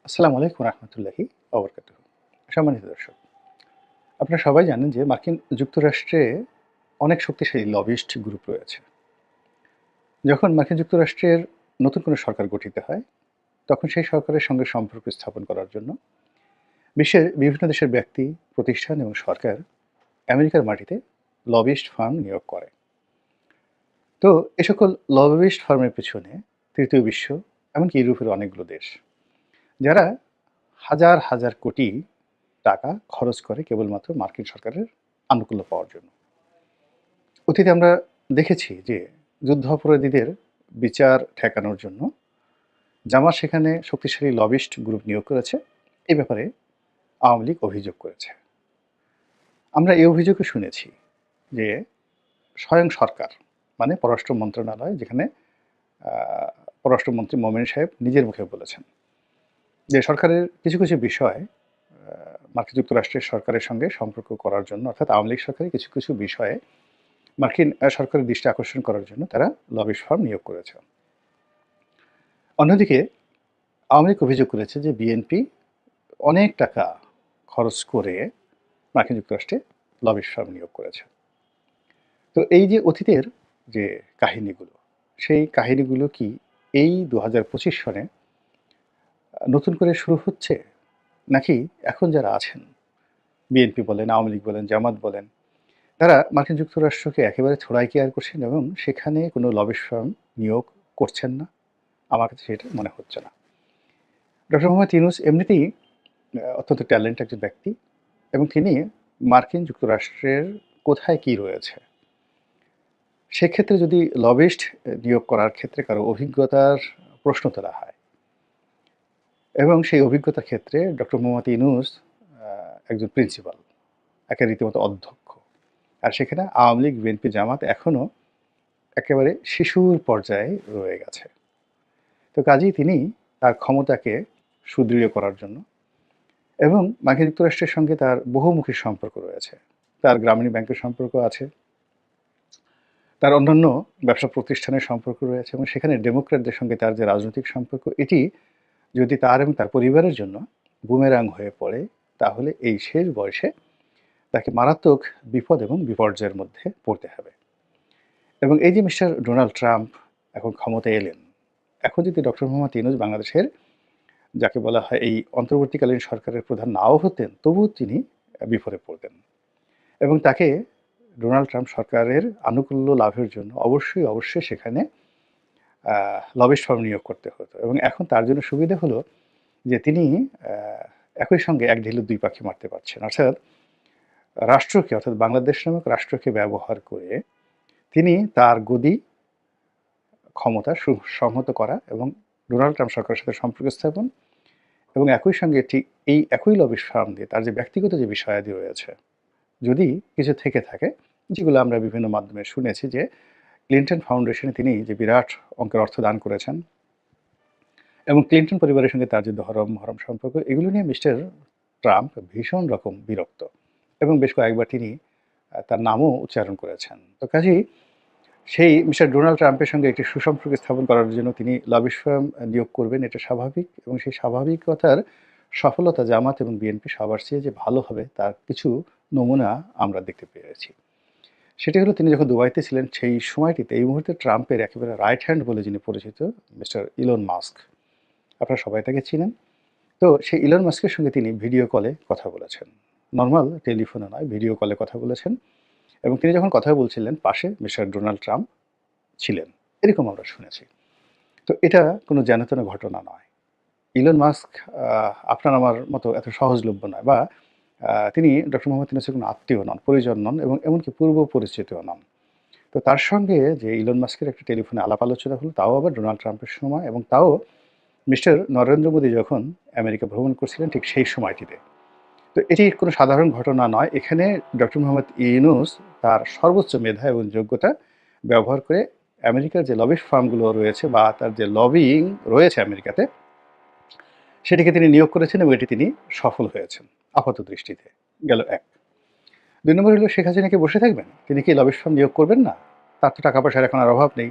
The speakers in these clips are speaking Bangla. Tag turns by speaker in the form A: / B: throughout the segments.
A: আসসালামু আলাইকুম রহমতুল্লাহি ওবরকাতুহু। সম্মানিত দর্শক, আপনারা সবাই জানেন যে মার্কিন যুক্তরাষ্ট্রে অনেক শক্তিশালী লবিস্ট গ্রুপ রয়েছে। যখন মার্কিন যুক্তরাষ্ট্রের নতুন কোনো সরকার গঠিত হয়, তখন সেই সরকারের সঙ্গে সম্পর্ক স্থাপন করার জন্য বিশ্বের বিভিন্ন দেশের ব্যক্তি, প্রতিষ্ঠান এবং সরকার আমেরিকার মাটিতে লবিস্ট ফার্ম নিয়োগ করে। তো এ সকল লবিস্ট ফার্মের পেছনে তৃতীয় বিশ্ব, এমনকি ইউরোপের অনেকগুলো দেশ, যারা হাজার হাজার কোটি টাকা খরচ করে কেবলমাত্র মার্কিন সরকারের আনুকূল্য পাওয়ার জন্য। অতীতে আমরা দেখেছি যে যুদ্ধাপরাধীদের বিচার ঠেকানোর জন্য জামাত সেখানে শক্তিশালী লবিস্ট গ্রুপ নিয়োগ করেছে। এ ব্যাপারে আওয়ামী লীগ অভিযোগ করেছে। আমরা এই অভিযোগও শুনেছি যে স্বয়ং সরকার, মানে পররাষ্ট্র মন্ত্রণালয়, যেখানে পররাষ্ট্রমন্ত্রী মোমেন সাহেব নিজের মুখে বলেছেন যে সরকারের কিছু কিছু বিষয় মার্কিন যুক্তরাষ্ট্রের সরকারের সঙ্গে সম্পর্ক করার জন্য, অর্থাৎ আওয়ামী লীগ সরকারের কিছু কিছু বিষয়ে মার্কিন সরকারের দৃষ্টি আকর্ষণ করার জন্য তারা লবিস্ট ফার্ম নিয়োগ করেছে। অন্যদিকে আওয়ামী লীগ অভিযোগ করেছে যে বিএনপি অনেক টাকা খরচ করে মার্কিন যুক্তরাষ্ট্রে লবিস্ট ফার্ম নিয়োগ করেছে। তো এই যে অতীতের যে কাহিনীগুলো, সেই কাহিনীগুলো কি এই 2025 সনে নতুন করে শুরু হচ্ছে, নাকি এখন যারা আছেন, বিএনপি বলেন, আওয়ামী লীগ বলেন, জামাত বলেন, তারা মার্কিন যুক্তরাষ্ট্রকে একেবারে থোড়াই কেয়ার করছেন এবং সেখানে কোনো লবিস্ট ফার্ম নিয়োগ করছেন না? আমার কাছে সেটা মনে হচ্ছে না। ডক্টর মোহাম্মদ ইউনূস এমনিতেই অত্যন্ত ট্যালেন্ট একজন ব্যক্তি, এবং তিনি মার্কিন যুক্তরাষ্ট্রের কোথায় কি রয়েছে, সেক্ষেত্রে যদি লবিস্ট নিয়োগ করার ক্ষেত্রে কারো অভিজ্ঞতার প্রশ্ন তোলা হয়, এবং সেই অভিজ্ঞতার ক্ষেত্রে ডক্টর মোহাম্মদ ইউনূস একজন প্রিন্সিপাল, একে রীতিমতো অধ্যক্ষ, আর সেখানে আওয়ামী লীগ, বিএনপি, জামাত এখনও একেবারে শিশুর পর্যায়ে রয়ে গেছে। তো কাজেই তিনি তার ক্ষমতাকে সুদৃঢ় করার জন্য, এবং মার্কিন যুক্তরাষ্ট্রের সঙ্গে তার বহুমুখী সম্পর্ক রয়েছে, তার গ্রামীণ ব্যাংকের সম্পর্ক আছে, তার অন্যান্য ব্যবসা প্রতিষ্ঠানের সম্পর্ক রয়েছে, এবং সেখানে ডেমোক্র্যাটদের সঙ্গে তার যে রাজনৈতিক সম্পর্ক, এটি যদি তার এবং তার পরিবারের জন্য বুমেরাং হয়ে পড়ে, তাহলে এই শেষ বয়সে তাকে মারাত্মক বিপদ এবং বিপর্যয়ের মধ্যে পড়তে হবে। এবং এই যে মিস্টার ডোনাল্ড ট্রাম্প এখন ক্ষমতায় এলেন, এখন যদি ডক্টর মোহাম্মদ ইউনূস বাংলাদেশের, যাকে বলা হয়, এই অন্তর্বর্তীকালীন সরকারের প্রধান নাও হতেন, তবুও তিনি বিপদে পড়তেন, এবং তাকে ডোনাল্ড ট্রাম্প সরকারের আনুকূল্য লাভের জন্য অবশ্যই অবশ্যই সেখানে লবিস্ট ফার্ম নিয়োগ করতে হতো। এবং এখন তার জন্য সুবিধা হলো যে তিনি একই সঙ্গে এক ঢিলে দুই পাখি মারতে পারছেন, অর্থাৎ রাষ্ট্রকে, অর্থাৎ বাংলাদেশ নামক রাষ্ট্রকে ব্যবহার করে তিনি তার গদি ক্ষমতা সুসংহত করা এবং ডোনাল্ড ট্রাম্প সরকারের সাথে সম্পর্ক স্থাপন, এবং একই সঙ্গে ঠিক এই একই লবিস্ট ফার্ম দিয়ে তার যে ব্যক্তিগত যে বিষয়াদি রয়েছে, যদি কিছু থেকে থাকে, যেগুলো আমরা বিভিন্ন মাধ্যমে শুনেছি যে ক্লিন্টন ফাউন্ডেশনে তিনি যে বিরাট অঙ্কের অর্থ দান করেছেন, এবং ক্লিন্টন পরিবারের সঙ্গে তার যে ধরম মহরম সম্পর্ক, এগুলো নিয়ে মিস্টার ট্রাম্প ভীষণ রকম বিরক্ত, এবং বেশ কয়েকবার তিনি তার নামও উচ্চারণ করেছেন। তো কাজেই সেই মিস্টার ডোনাল্ড ট্রাম্পের সঙ্গে একটি সুসম্পর্ক স্থাপন করার জন্য তিনি লবিস্ট ফার্ম নিয়োগ করবেন, এটা স্বাভাবিক, এবং সেই স্বাভাবিকতার সফলতা জামাত এবং বিএনপি সবার চেয়ে যে ভালো হবে, তার কিছু নমুনা আমরা দেখতে পেয়েছি। সেটি হলো, তিনি যখন দুবাইতে ছিলেন সেই সময়টিতে, এই মুহূর্তে ট্রাম্পের একেবারে রাইট হ্যান্ড বলে যিনি পরিচিত, মিস্টার ইলন মাস্ক, আপনারা সবাই তাকে চিনেন। তো সেই ইলন মাস্কের সঙ্গে তিনি ভিডিও কলে কথা বলেছেন, নর্মাল টেলিফোনে নয়, ভিডিও কলে কথা বলেছেন, এবং তিনি যখন কথা বলছিলেন পাশে মিস্টার ডোনাল্ড ট্রাম্প ছিলেন, এরকম আমরা শুনেছি। তো এটা কোনো যেনতেন ঘটনা নয়। ইলন মাস্ক আপনার আমার মতো এত সহজলভ্য নয়, বা তিনি ডক্টর মোহাম্মদ ইউনূসের কোনো আত্মীয় নন, পরিজন নন, এবং এমনকি পূর্ব পরিচিতও নন। তো তার সঙ্গে যে ইলন মাস্কের একটা টেলিফোনে আলাপ আলোচনা হলো, তাও আবার ডোনাল্ড ট্রাম্পের সময়, এবং তাও মিস্টার নরেন্দ্র মোদী যখন আমেরিকা ভ্রমণ করছিলেন ঠিক সেই সময়টিতে। তো এটি কোনো সাধারণ ঘটনা নয়। এখানে ডক্টর মোহাম্মদ ইউনূস তার সর্বোচ্চ মেধা এবং যোগ্যতা ব্যবহার করে আমেরিকার যে লবিস্ট ফার্মগুলো রয়েছে, বা তার যে লবিং রয়েছে আমেরিকাতে, সেটিকে তিনি নিয়োগ করেছেন, এবং এটি তিনি সফল হয়েছেন আপাত দৃষ্টিতে। গেল এক। ২ নম্বর হলো, শেখ হাসিনা কি বসে থাকবেন? তিনি কি লবিস্ট ফার্ম নিয়োগ করবেন না? তার তো টাকা পয়সার এখন আর অভাব নেই।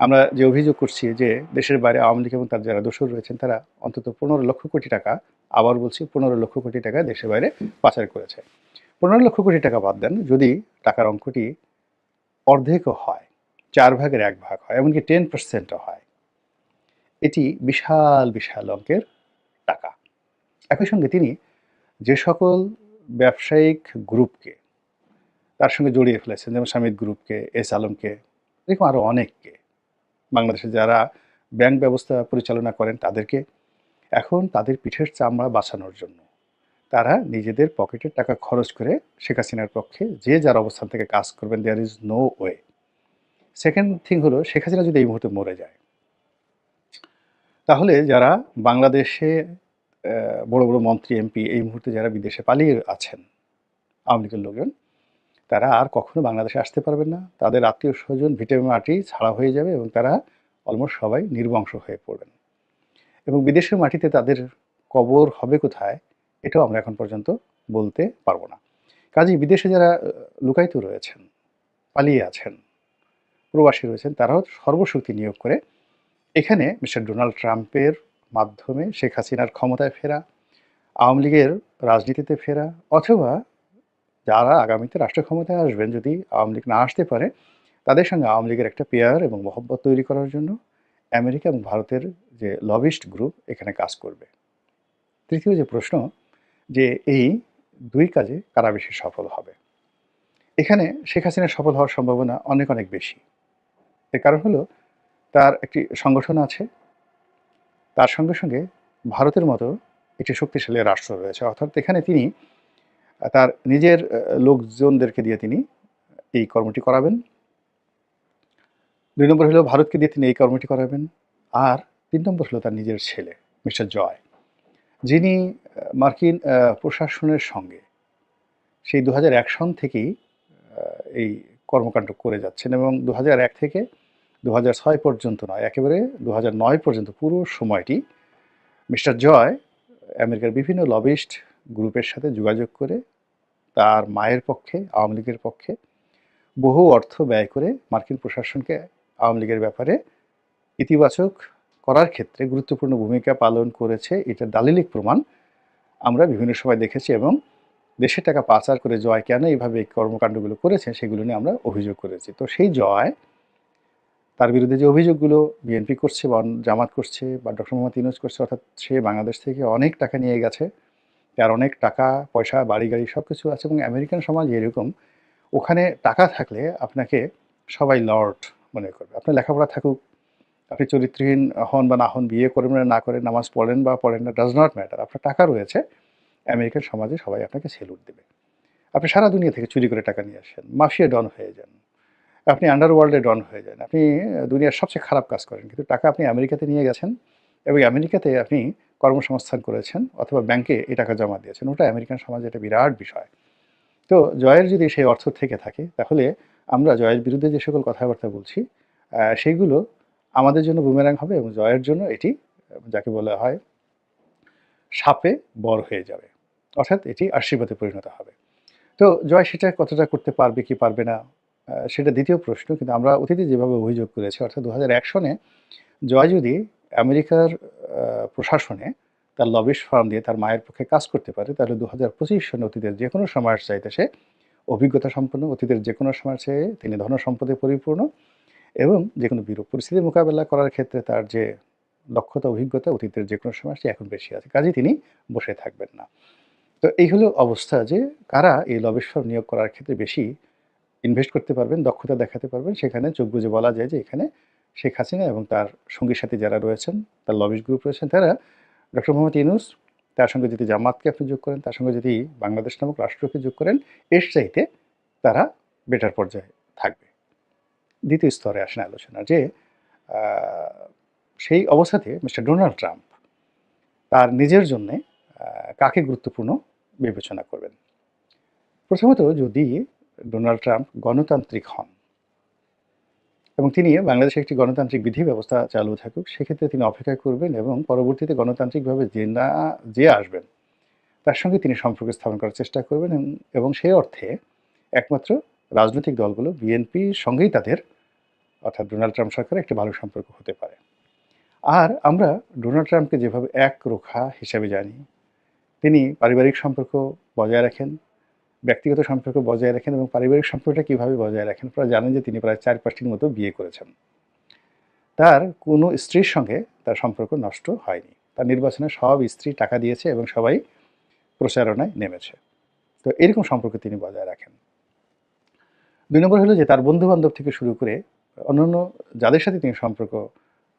A: আমরা যে অভিযোগ করছি যে দেশের বাইরে আওয়ামী লীগ এবং তার যারা দোসর রয়েছেন তারা অন্তত 15 লক্ষ কোটি টাকা, আবার বলছি 15 লক্ষ কোটি টাকা দেশের বাইরে পাচার করেছে। 15 লক্ষ কোটি টাকা বাদ দেন, যদি টাকার অঙ্কটি অর্ধেকও হয়, 1/4 হয়, এমনকি 10%ও হয়, এটি বিশাল বিশাল অঙ্কের টাকা। একই সঙ্গে তিনি যে সকল ব্যবসায়িক গ্রুপকে তার সঙ্গে জড়িয়ে ফেলেছেন, যেমন শামিদ গ্রুপকে, এস আলমকে, এরকম আরও অনেককে, বাংলাদেশে যারা ব্যাংক ব্যবস্থা পরিচালনা করেন তাদেরকে, এখন তাদের পিঠের চামড়া বাঁচানোর জন্য তারা নিজেদের পকেটের টাকা খরচ করে শেখ হাসিনার পক্ষে যে যার অবস্থান থেকে কাজ করবেন, there is no way. Second thing হলো, শেখ হাসিনা যদি এই মুহূর্তে মরে যায়, তাহলে যারা বাংলাদেশে বড় বড় মন্ত্রী এমপি এই মুহূর্তে যারা বিদেশে পালিয়ে আছেন, আওয়ামী লীগের লোকজন, তারা আর কখনো বাংলাদেশে আসতে পারবেন না। তাদের আত্মীয় স্বজন ভিটে মাটি ছাড়া হয়ে যাবে এবং তারা অলমোস্ট সবাই নির্বংশ হয়ে পড়বেন। এবং বিদেশের মাটিতে তাদের কবর হবে কোথায়, এটাও আমরা এখন পর্যন্ত বলতে পারবো না। কাজেই বিদেশে যারা লুকায়িত রয়েছেন, পালিয়ে আছেন, প্রবাসী রয়েছেন, তারাও সর্বশক্তি নিয়োগ করে এখানে মিস্টার ডোনাল্ড ট্রাম্পের মাধ্যমে শেখ হাসিনার ক্ষমতায় ফেরা, আওয়ামী লীগের রাজনীতিতে ফেরা, অথবা যারা আগামীতে রাষ্ট্র ক্ষমতায় আসবেন, যদি আওয়ামী লীগ না আসতে পারে, তাদের সঙ্গে আওয়ামী লীগের একটা পেয়ার এবং মহব্বত তৈরি করার জন্য আমেরিকা এবং ভারতের যে লবিস্ট গ্রুপ এখানে কাজ করবে। তৃতীয় যে প্রশ্ন, যে এই দুই কাজে কারা বেশি সফল হবে, এখানে শেখ হাসিনার সফল হওয়ার সম্ভাবনা অনেক অনেক বেশি। এর কারণ হলো, তার একটি সংগঠন আছে, তার সঙ্গে সঙ্গে ভারতের মতো একটি শক্তিশালী রাষ্ট্র রয়েছে, অর্থাৎ এখানে তিনি তার নিজের লোকজনদেরকে দিয়ে তিনি এই কর্মটি করাবেন। 2 নম্বর হলো ভারতকে দিয়ে তিনি এই কর্মটি করাবেন। আর 3 নম্বর হলো তার নিজের ছেলে মিস্টার জয়, যিনি মার্কিন প্রশাসনের সঙ্গে সেই 2001 সন থেকেই এই কর্মকাণ্ড করে যাচ্ছেন এবং 2001 থেকে 2006 পর্যন্ত নয়, একেবারে 2009 পর্যন্ত পুরো সময়টি মিস্টার জয় আমেরিকার বিভিন্ন লবিস্ট গ্রুপের সাথে যোগাযোগ করে তার মায়ের পক্ষে, আওয়ামী লীগের পক্ষে বহু অর্থ ব্যয় করে মার্কিন প্রশাসনকে আওয়ামী লীগের ব্যাপারে ইতিবাচক করার ক্ষেত্রে গুরুত্বপূর্ণ ভূমিকা পালন করেছে। এটার দালিলিক প্রমাণ আমরা বিভিন্ন সময় দেখেছি এবং দেশের টাকা পাচার করে জয় কেন এইভাবে এই কর্মকাণ্ডগুলো করেছে সেগুলো নিয়ে আমরা অভিযোগ করেছি। তো সেই জয়, তার বিরুদ্ধে যে অভিযোগগুলো বিএনপি করছে বা জামাত করছে বা ডক্টর মোহাম্মদ ইউনূস করছে, অর্থাৎ সে বাংলাদেশ থেকে অনেক টাকা নিয়ে গেছে, তার অনেক টাকা পয়সা, বাড়ি গাড়ি সব কিছু আছে এবং আমেরিকান সমাজ এরকম, ওখানে টাকা থাকলে আপনাকে সবাই লর্ড মনে করবে। আপনার লেখাপড়া থাকুক, আপনি চরিত্রহীন হন বা না হন, বিয়ে করবেন না করেন, নামাজ পড়েন বা পড়েন না, ডাজ নট ম্যাটার, আপনার টাকা রয়েছে, আমেরিকান সমাজে সবাই আপনাকে সেলুট দেবে। আপনি সারা দুনিয়া থেকে চুরি করে টাকা নিয়ে আসেন, মাফিয়া ডন হয়ে যান, আপনি আন্ডারওয়ার্ল্ডে ডন হয়ে যান, আপনি দুনিয়ার সবচেয়ে খারাপ কাজ করেন, কিন্তু টাকা আপনি আমেরিকাতে নিয়ে গেছেন এবং আমেরিকাতে আপনি কর্মসংস্থান করেছেন অথবা ব্যাংকে এই টাকা জমা দিয়েছেন, ওটা আমেরিকান সমাজে একটা বিরাট বিষয়। তো জয়ের যদি সেই অর্থ থেকে থাকে, তাহলে আমরা জয়ের বিরুদ্ধে যে সকল কথাবার্তা বলছি সেইগুলো আমাদের জন্য বুমেরাং হবে এবং জয়ের জন্য এটি যাকে বলা হয় সাপে বর হয়ে যাবে, অর্থাৎ এটি আশীর্বাদে পরিণত হবে। তো জয় সেটা কতটা করতে পারবে কি পারবে না, সেটা দ্বিতীয় প্রশ্ন। কিন্তু আমরা অতীতে যেভাবে অভিযোগ করেছি, অর্থাৎ 2001 সনে জয় যদি আমেরিকার প্রশাসনে তার লবিস্ট ফার্ম দিয়ে তার মায়ের পক্ষে কাজ করতে পারে, তাহলে 2025 সনে অতীতের যে কোনো সময়ের চাইতে সে অভিজ্ঞতা সম্পন্ন, অতীতের যে কোনো সময়ের চেয়ে তিনি ধন সম্পদে পরিপূর্ণ এবং যে কোনো বিরূপ পরিস্থিতি মোকাবেলা করার ক্ষেত্রে তার যে দক্ষতা, অভিজ্ঞতা অতীতের যে কোনো সময় সে এখন বেশি আছে, কাজেই তিনি বসে থাকবেন না। তো এই হলো অবস্থা, যে কারা এই লবিস্ট ফার্ম নিয়োগ করার ক্ষেত্রে বেশি ইনভেস্ট করতে পারবেন, দক্ষতা দেখাতে পারবেন, সেখানে চোখ বুজে বলা যায় যে এখানে শেখ হাসিনা এবং তার সঙ্গী সাথী যারা রয়েছেন, তার লবিস্ট গ্রুপ রয়েছেন, তারা ডক্টর মোহাম্মদ ইউনূস, তার সঙ্গে যদি জামাতকে আপনি যোগ করেন, তার সঙ্গে যদি বাংলাদেশ নামক রাষ্ট্রকে যোগ করেন, এর চাইতে তারা বেটার পর্যায়ে থাকবে। দ্বিতীয় স্তরে আসেন আলোচনা, যে সেই অবস্থাতে মিস্টার ডোনাল্ড ট্রাম্প তার নিজের জন্যে কাকে গুরুত্বপূর্ণ বিবেচনা করবেন। প্রথমত, যদি ডোনাল্ড ট্রাম্প গণতান্ত্রিক হন এবং তিনি বাংলাদেশে একটি গণতান্ত্রিক বিধি ব্যবস্থা চালু থাকুক, সেক্ষেত্রে তিনি অপেক্ষা করবেন এবং পরবর্তীতে গণতান্ত্রিকভাবে যে আসবেন তার সঙ্গে তিনি সম্পর্ক স্থাপন করার চেষ্টা করবেন এবং সেই অর্থে একমাত্র রাজনৈতিক দলগুলো বিএনপির সঙ্গেই তাদের অর্থাৎ ডোনাল্ড ট্রাম্প সরকারের একটি ভালো সম্পর্ক হতে পারে। আর আমরা ডোনাল্ড ট্রাম্পকে যেভাবে একরোখা হিসেবে জানি, তিনি পারিবারিক সম্পর্ক বজায় রাখেন, ব্যক্তিগত সম্পর্ক বজায় রাখেন এবং পারিবারিক সম্পর্কটা কীভাবে বজায় রাখেন, আপনারা জানেন যে তিনি প্রায় ৪-৫টির মতো বিয়ে করেছেন। তার কোনো স্ত্রীর সঙ্গে তার সম্পর্ক নষ্ট হয়নি। তার নির্বাচনে সব স্ত্রী টাকা দিয়েছে এবং সবাই প্রচারণায় নেমেছে। তো এরকম সম্পর্ক তিনি বজায় রাখেন। ২ নম্বর হলো যে তার বন্ধু-বান্ধব থেকে শুরু করে অন্যান্য যাদের সাথে তিনি সম্পর্ক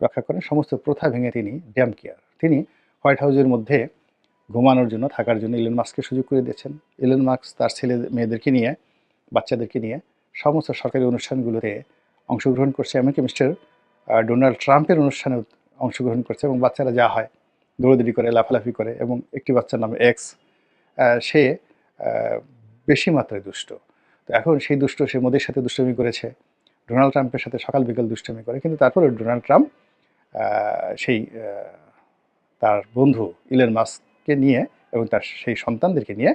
A: রক্ষা করেন, সমস্ত প্রথা ভেঙে তিনি ড্যাম কেয়ার। তিনি হোয়াইট হাউসের মধ্যে ঘুমানোর জন্য, থাকার জন্য ইলন মাস্ককে সুযোগ করে দিয়েছেন। ইলন মাস্ক তার ছেলে মেয়েদেরকে নিয়ে, বাচ্চাদেরকে নিয়ে সমস্ত সরকারি অনুষ্ঠানগুলোতে অংশগ্রহণ করছে। এমনকি মিস্টার ডোনাল্ড ট্রাম্পের অনুষ্ঠানেও অংশগ্রহণ করছে এবং বাচ্চারা যা হয় দৌড়াদৌড়ি করে, লাফালাফি করে এবং একটি বাচ্চার নাম এক্স। সে বেশি মাত্রায় দুষ্ট। তো এখন সেই দুষ্ট সে মোদির সাথে দুষ্টুমি করেছে, ডোনাল্ড ট্রাম্পের সাথে সকাল বিকাল দুষ্টুমি করে, কিন্তু তারপরে ডোনাল্ড ট্রাম্প সেই তার বন্ধু ইলন মাস্ককে নিয়ে এবং তার সেই সন্তানদেরকে নিয়ে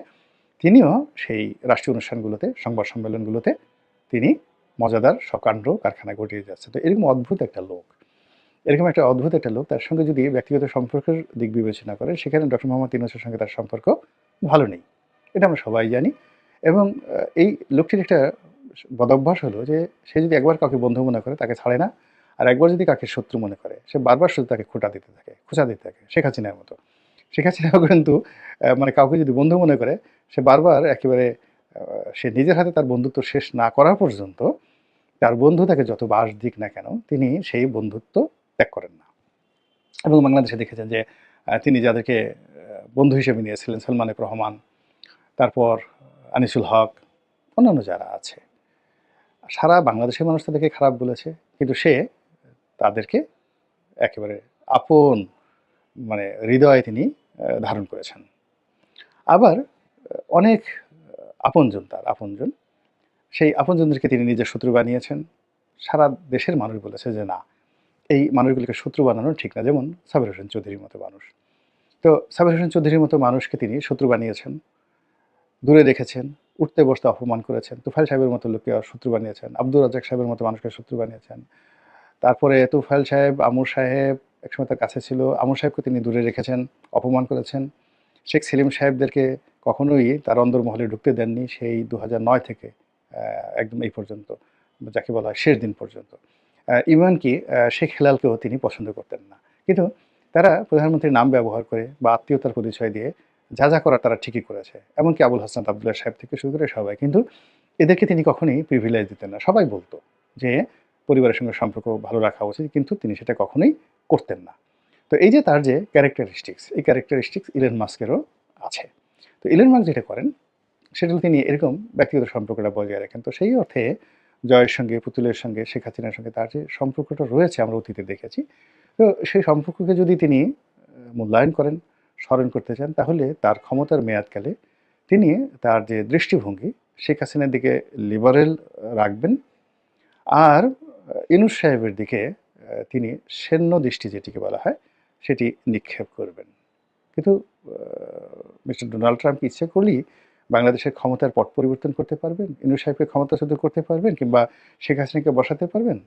A: তিনিও সেই রাষ্ট্রীয় অনুষ্ঠানগুলোতে, সংবাদ সম্মেলনগুলোতে তিনি মজাদার সব কাণ্ড কারখানা ঘটিয়ে যাচ্ছে। তো এরকম অদ্ভুত একটা লোক, তার সঙ্গে যদি ব্যক্তিগত সম্পর্কের দিক বিবেচনা করে, সেখানে ডক্টর মোহাম্মদ ইউনূসের সঙ্গে তার সম্পর্ক ভালো নেই, এটা আমরা সবাই জানি। এবং এই লোকটির একটা বদভ্যাস হলো যে সে যদি একবার কাউকে বন্ধু মনে করে তাকে ছাড়ে না, আর একবার যদি কাকে শত্রু মনে করে সে বারবার শুধু তাকে খোঁচা দিতে থাকে। শেখ হাসিনার মতো। শেখ হাসিনাও কিন্তু মানে কাউকে যদি বন্ধু মনে করে সে বারবার একেবারে সে নিজের হাতে তার বন্ধুত্ব শেষ না করা পর্যন্ত তার বন্ধু তাকে যত বাস দিক না কেন তিনি সেই বন্ধুত্ব ত্যাগ করেন না। এবং বাংলাদেশে দেখেছেন যে তিনি যাদেরকে বন্ধু হিসেবে নিয়েছিলেন, সালমান এফ রহমান, তারপর আনিসুল হক, অন্যান্য যারা আছে, সারা বাংলাদেশের মানুষ তাদেরকে খারাপ বলেছে, কিন্তু সে তাদেরকে একেবারে আপন মানে হৃদয়ে তিনি ধারণ করেছেন। আবার অনেক আপনজন, সেই আপনজনদেরকে তিনি নিজের শত্রু বানিয়েছেন। সারা দেশের মানুষ বলেছে যে না, এই মানুষগুলোকে শত্রু বানানো ঠিক না। যেমন সাবের হোসেন চৌধুরীর মতো মানুষ। তো সাবের হোসেন চৌধুরীর মতো মানুষকে তিনি শত্রু বানিয়েছেন, দূরে রেখেছেন, উঠতে বসতে অপমান করেছেন। তুফাইল সাহেবের মতো লোককে শত্রু বানিয়েছেন, আব্দুর রাজ্জাক সাহেবের মতো মানুষকে শত্রু বানিয়েছেন। তারপরে তুফাইল সাহেব, আমর সাহেব একসময় তার কাছে ছিল, আমর সাহেবকে তিনি দূরে রেখেছেন, অপমান করেছেন। শেখ সেলিম সাহেবদেরকে কখনোই তার অন্দরমহলে ঢুকতে দেননি, সেই 2009 থেকে একদম এই পর্যন্ত, যাকে বলা হয় শেষ দিন পর্যন্ত। এমনকি শেখ হেলালকেও তিনি পছন্দ করতেন না। কিন্তু তারা প্রধানমন্ত্রীর নাম ব্যবহার করে বা আত্মীয়তার পরিচয় দিয়ে যা করার তারা ঠিকই করেছে। এমনকি আবুল হাসনাত আবদুল্লাহ সাহেব থেকে শুরু করে সবাই। কিন্তু এদেরকে তিনি কখনোই প্রিভিলেজ দিতেন না। সবাই বলতো যে পরিবারের সঙ্গে সম্পর্ক ভালো রাখা উচিত, কিন্তু তিনি সেটা কখনোই করতেন না। তো এই যে তার যে ক্যারেক্টারিস্টিক্স, এই ক্যারেক্টারিস্টিক্স ইলন মাস্কেরও আছে। তো ইলন মাস্ক যেটা করেন সেটা হলো তিনি এরকম ব্যক্তিগত সম্পর্কটা বজায় রাখেন। তো সেই অর্থে জয়ের সঙ্গে, পুতুলের সঙ্গে, শেখ হাসিনার সঙ্গে তার যে সম্পর্কটা রয়েছে আমরা অতীতে দেখেছি। তো সেই সম্পর্ককে যদি তিনি মূল্যায়ন করেন, স্মরণ করতে চান, তাহলে তার ক্ষমতার মেয়াদকালে তিনি তার যে দৃষ্টিভঙ্গি শেখ হাসিনার দিকে লিবারেল রাখবেন, আর ইউনূস সাহেবের দিকে তিনি শূন্য দৃষ্টি যেটিকে বলা হয় সেটি নিক্ষেপ করবেন। কিন্তু মিস্টার ডোনাল্ড ট্রাম্প ইচ্ছে করলেই বাংলাদেশের ক্ষমতার পট পরিবর্তন করতে পারবেন, ইউনূস সাহেবকে ক্ষমতাচ্যুত করতে পারবেন কিংবা শেখ হাসিনাকে বসাতে পারবেন।